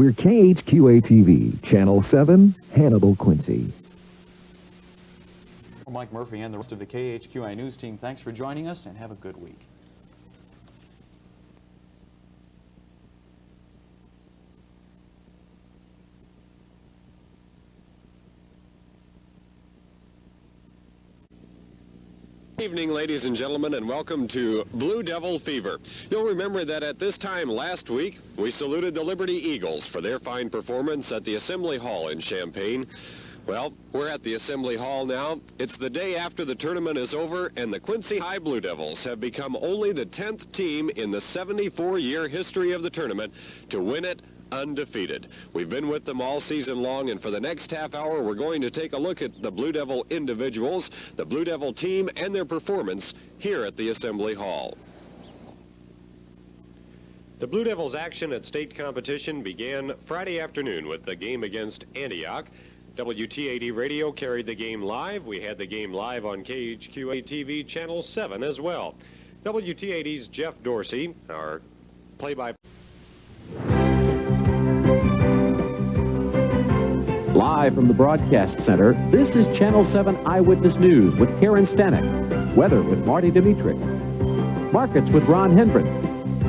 We're KHQA-TV, Channel 7, Hannibal, Quincy. Mike Murphy and the rest of the KHQA News team, thanks for joining us and have a good week. Good evening, ladies and gentlemen, and welcome to Blue Devil Fever. You'll remember that at this time last week, we saluted the Liberty Eagles for their fine performance at the Assembly Hall in Champaign. Well, we're at the Assembly Hall now. It's the day after the tournament is over, and the Quincy High Blue Devils have become only the 10th team in the 74-year history of the tournament to win it undefeated. We've been with them all season long, and for the next half hour, we're going to take a look at the Blue Devil individuals, the Blue Devil team, and their performance here at the Assembly Hall. The Blue Devils' action at state competition began Friday afternoon with the game against Antioch. WTAD Radio carried the game live. We had the game live on KHQA-TV Channel 7 as well. WTAD's Jeff Dorsey, our play-by-play. Live from the Broadcast Center, this is Channel 7 Eyewitness News with Karen Stanek, weather with Marty Dimitri, markets with Ron Hendren,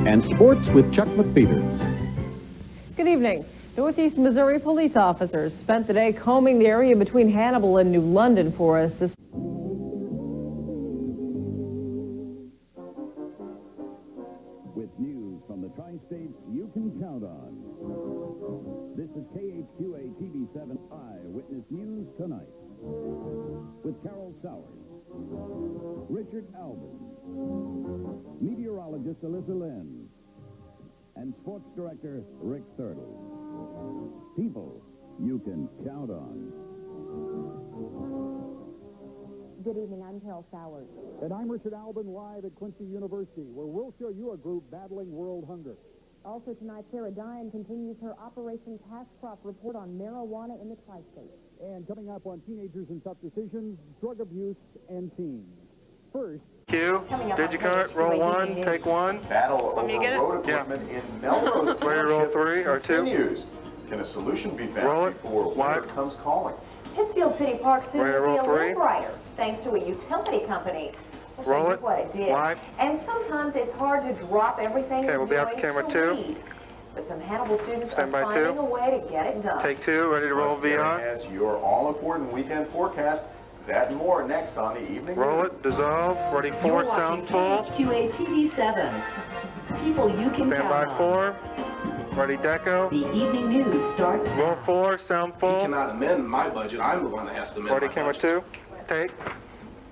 and sports with Chuck McPeters. Good evening. Northeast Missouri police officers spent the day combing the area between Hannibal and New London for us. With news from the Tri-States you can count on. This is KHQA-TV 7 Eyewitness News Tonight. With Carol Sowers, Richard Albin, meteorologist Alyssa Lynn, and sports director Rick Thurtle. People you can count on. Good evening, I'm Carol Sowers. And I'm Richard Albin, live at Quincy University, where we'll show you a group battling world hunger. Also tonight, Sarah Diane continues her Operation Cash Crop report on marijuana in the Tri-States. And coming up on Teenagers and Tough Decisions, Drug Abuse and Teens. First, Q, digicart, roll one, take one. Battle over road equipment in Melrose Township continues. Can a solution be found before winter comes calling? Pittsfield City Park soon will be a three. little brighter, thanks to a utility company. We'll Roll show you it. what it did. Wide. And sometimes it's hard to drop everything Okay, you're we'll be off doing camera to two. read. But some Hannibal students are Stand by finding two. a way to get it done. Take two, ready to roll beyond. As your all-important weekend forecast. That and more next on the evening. Roll it, dissolve, ready four, sound full. KHQA-TV 7. People you can Stand by count four, ready deco. The evening news starts now. Roll four, sound full. He cannot amend my budget. I'm the one that has to amend Ready my camera budget. two, take.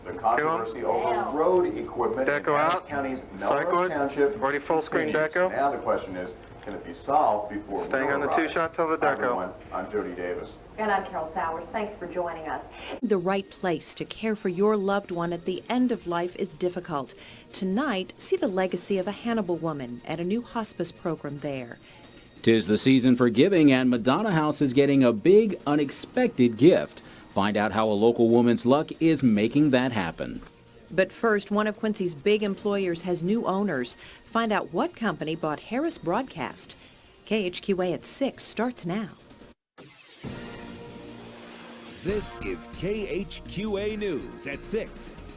The controversy over road equipment in Deco Adams out. County's Melrose Cycling. Township. Ready full screen continues. deco. Now the question is, can it be solved before Staying winter on the arrives? two-shot till the Hi, deco. everyone. I'm Jody Davis. And I'm Carol Sowers. Thanks for joining us. The right place to care for your loved one at the end of life is difficult. Tonight, see the legacy of a Hannibal woman at a new hospice program there. 'Tis the season for giving, and Madonna House is getting a big, unexpected gift. Find out how a local woman's luck is making that happen. But first, one of Quincy's big employers has new owners. Find out what company bought Harris Broadcast. KHQA at 6 starts now. This is KHQA News at 6.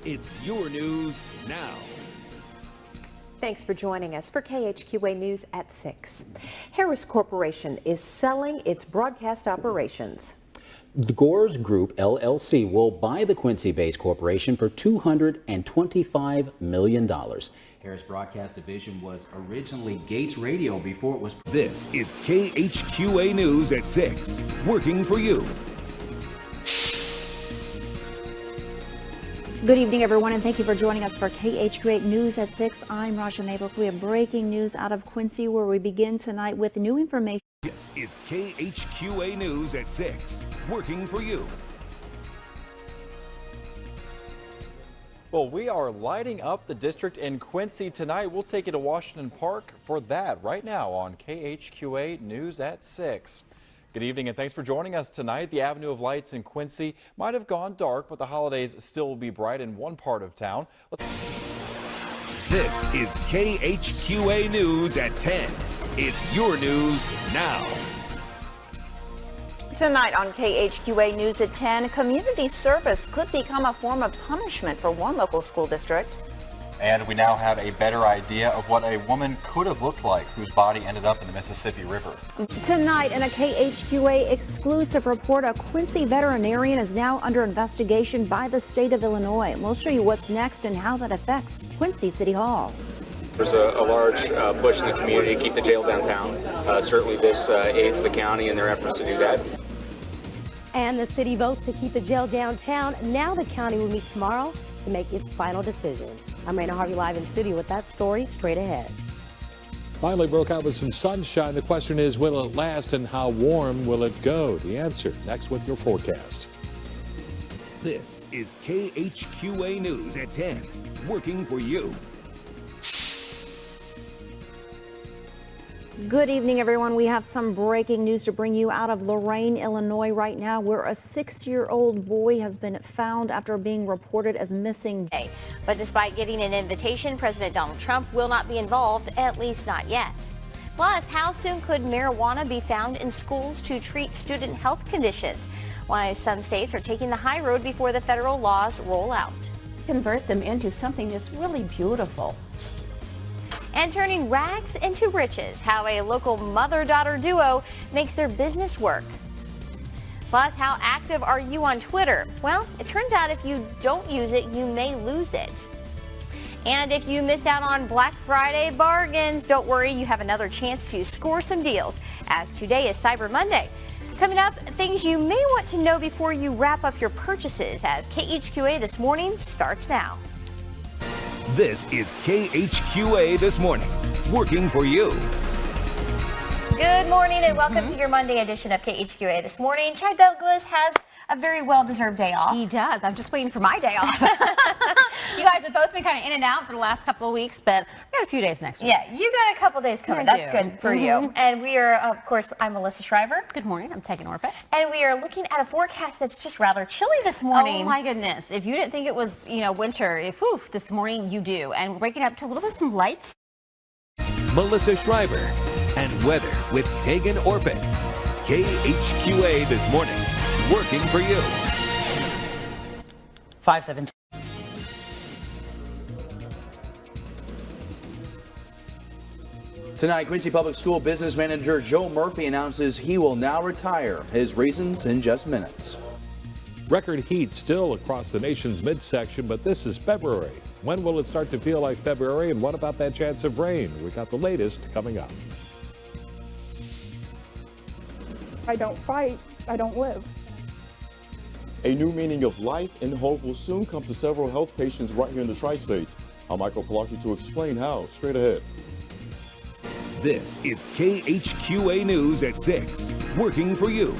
It's your news now. Thanks for joining us for KHQA News at 6. Harris Corporation is selling its broadcast operations. The Gores Group, LLC, will buy the Quincy-based corporation for $225 million. Harris Broadcast Division was originally Gates Radio before it was... This is KHQA News at 6, working for you. Good evening, everyone, and thank you for joining us for KHQA News at 6. I'm Rasha Maples. We have breaking news out of Quincy, where we begin tonight with new information. This is KHQA News at 6, working for you. Well, we are lighting up the district in Quincy tonight. We'll take you to Washington Park for that right now on KHQA News at 6. Good evening and thanks for joining us tonight. The Avenue of Lights in Quincy might have gone dark, but the holidays still will be bright in one part of town. This is KHQA News at 10. It's your news now. Tonight on KHQA News at 10, community service could become a form of punishment for one local school district. And we now have a better idea of what a woman could have looked like whose body ended up in the Mississippi River. Tonight in a KHQA exclusive report, a Quincy veterinarian is now under investigation by the state of Illinois. We'll show you what's next and how that affects Quincy City Hall. There's a large push in the community to keep the jail downtown. Certainly this aids the county in their efforts to do that. And the city votes to keep the jail downtown. Now the county will meet tomorrow to make its final decision. I'm Raina Harvey live in studio with that story straight ahead. Finally broke out with some sunshine. The question is, will it last and how warm will it go? The answer next with your forecast. This is KHQA News at 10, working for you. Good evening, everyone. We have some breaking news to bring you out of Lorain, Illinois right now, where a 6-year-old boy has been found after being reported as missing. But despite getting an invitation, President Donald Trump will not be involved, at least not yet. Plus, how soon could marijuana be found in schools to treat student health conditions? Why some states are taking the high road before the federal laws roll out. Convert them into something that's really beautiful. And turning rags into riches, how a local mother-daughter duo makes their business work. Plus, how active are you on Twitter? Well, it turns out if you don't use it, you may lose it. And if you missed out on Black Friday bargains, don't worry, you have another chance to score some deals, as today is Cyber Monday. Coming up, things you may want to know before you wrap up your purchases, as KHQA This Morning starts now. This is KHQA This Morning, working for you. Good morning and welcome to your Monday edition of KHQA This Morning. Chad Douglas has a very well-deserved day off. He does. I'm just waiting for my day off. You guys have both been kind of in and out for the last couple of weeks, but we got a few days next week. Yeah, you got a couple days coming. That's good for you. And we are, of course, I'm Melissa Shriver. Good morning. I'm Tegan Orpet. And we are looking at a forecast that's just rather chilly this morning. Oh my goodness. If you didn't think it was, winter, this morning you do. And we're waking up to a little bit of some lights. Melissa Shriver and weather with Tegan Orpet. KHQA This Morning, working for you. 517. Tonight, Quincy Public School Business Manager Joe Murphy announces he will now retire. His reasons in just minutes. Record heat still across the nation's midsection, but this is February. When will it start to feel like February, and what about that chance of rain? We got the latest coming up. I don't fight, I don't live. A new meaning of life and hope will soon come to several health patients right here in the Tri-States. I'm Michael Pelarchi to explain how. Straight ahead. This is KHQA News at 6, working for you.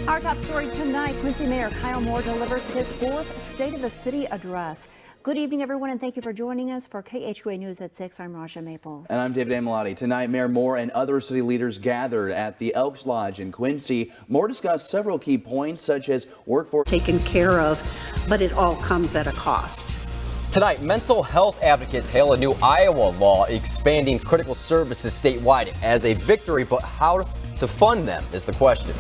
Our top story tonight, Quincy Mayor Kyle Moore delivers his fourth State of the City address. Good evening, everyone, and thank you for joining us for KHQA News at 6. I'm Raja Maples. And I'm David Amalotti. Tonight, Mayor Moore and other city leaders gathered at the Elks Lodge in Quincy. Moore discussed several key points, such as workforce taken care of, but it all comes at a cost. Tonight, mental health advocates hail a new Iowa law expanding critical services statewide as a victory, but how to fund them is the question.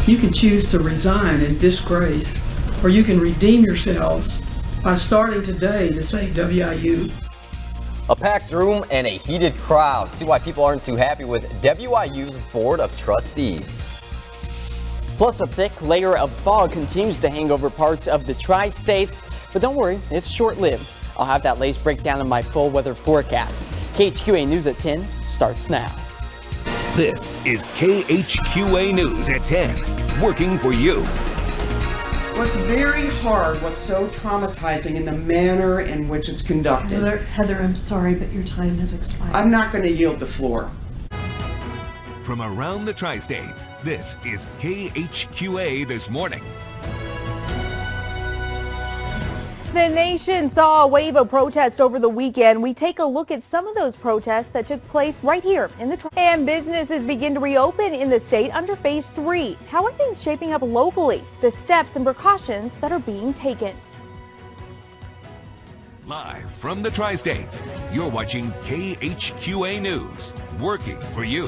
You can choose to resign in disgrace, or you can redeem yourselves by starting today to save WIU. A packed room and a heated crowd. See why people aren't too happy with WIU's Board of Trustees. Plus, a thick layer of fog continues to hang over parts of the Tri-States, but don't worry, it's short-lived. I'll have that latest breakdown in my full weather forecast. KHQA News at 10 starts now. This is KHQA News at 10, working for you. What's very hard, what's so traumatizing in the manner in which it's conducted. Heather, I'm sorry, but your time has expired. I'm not going to yield the floor. From around the Tri-States, this is KHQA This Morning. The nation saw a wave of protests over the weekend. We take a look at some of those protests that took place right here in the and businesses begin to reopen in the state under phase 3. How are things shaping up locally? The steps and precautions that are being taken. Live from the Tri-States, you're watching KHQA News, working for you.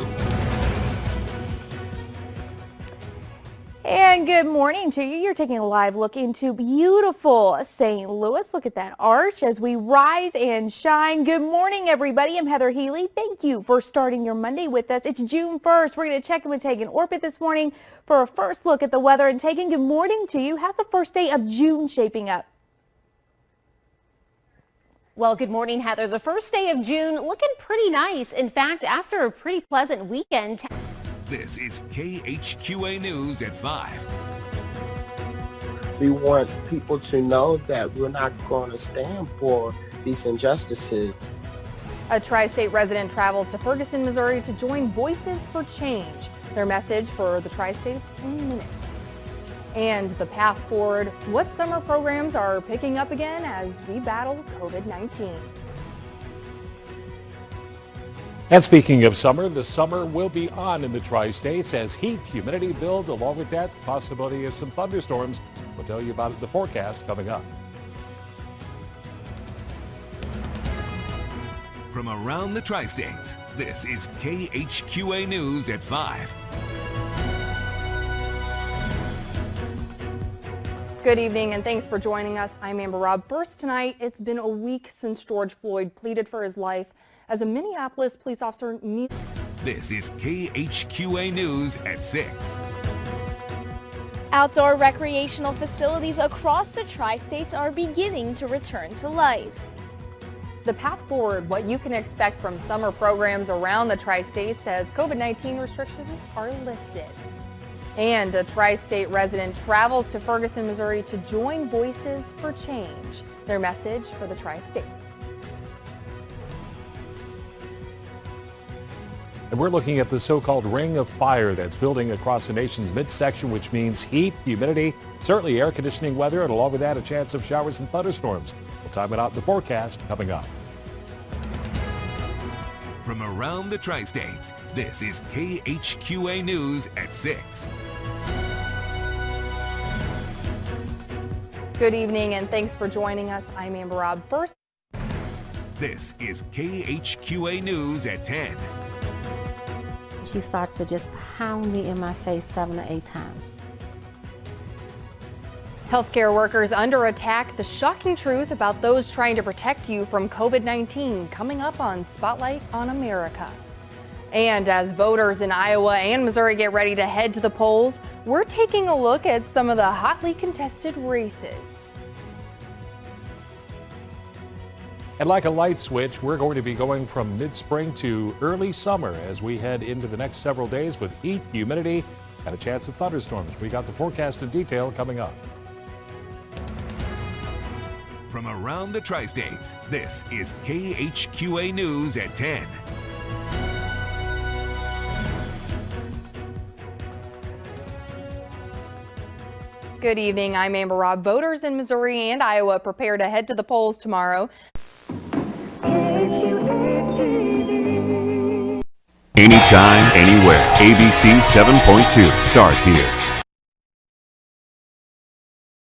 And good morning to you. You're taking a live look into beautiful St. Louis. Look at that arch as we rise and shine. Good morning, everybody. I'm Heather Healy. Thank you for starting your Monday with us. It's June 1st. We're going to check in with Tegan Orpit this morning for a first look at the weather. And Tegan, good morning to you. How's the first day of June shaping up? Well, good morning, Heather. The first day of June looking pretty nice. In fact, after a pretty pleasant weekend. This is KHQA News at 5. We want people to know that we're not going to stand for these injustices. A Tri-State resident travels to Ferguson, Missouri to join Voices for Change. Their message for the Tri-States in minutes. And the path forward, what summer programs are picking up again as we battle COVID-19. And speaking of summer, the summer will be on in the Tri-States as heat, humidity build. Along with that, the possibility of some thunderstorms. We'll tell you about it in the forecast coming up. From around the Tri-States, this is KHQA News at 5. Good evening and thanks for joining us. I'm Amber Robb. First tonight, it's been a week since George Floyd pleaded for his life as a Minneapolis police officer. This is KHQA News at 6. Outdoor recreational facilities across the Tri-States are beginning to return to life. The path forward, what you can expect from summer programs around the Tri-States as COVID-19 restrictions are lifted. And a Tri-State resident travels to Ferguson, Missouri to join Voices for Change. Their message for the Tri-States. And we're looking at the so-called ring of fire that's building across the nation's midsection, which means heat, humidity, certainly air conditioning weather, and along with that, a chance of showers and thunderstorms. We'll time it out in the forecast coming up. From around the Tri-States, this is KHQA News at 6. Good evening and thanks for joining us. I'm Amber Robb. First, this is KHQA News at 10. She starts to just pound me in my face 7 or 8 times. Healthcare workers under attack. The shocking truth about those trying to protect you from COVID-19 coming up on Spotlight on America. And as voters in Iowa and Missouri get ready to head to the polls, we're taking a look at some of the hotly contested races. And like a light switch, we're going to be going from mid-spring to early summer as we head into the next several days with heat, humidity, and a chance of thunderstorms. We got the forecast in detail coming up. From around the Tri-States, this is KHQA News at 10. Good evening, I'm Amber Robb. Voters in Missouri and Iowa prepare to head to the polls tomorrow. Anytime, anywhere, ABC 7.2. Start here.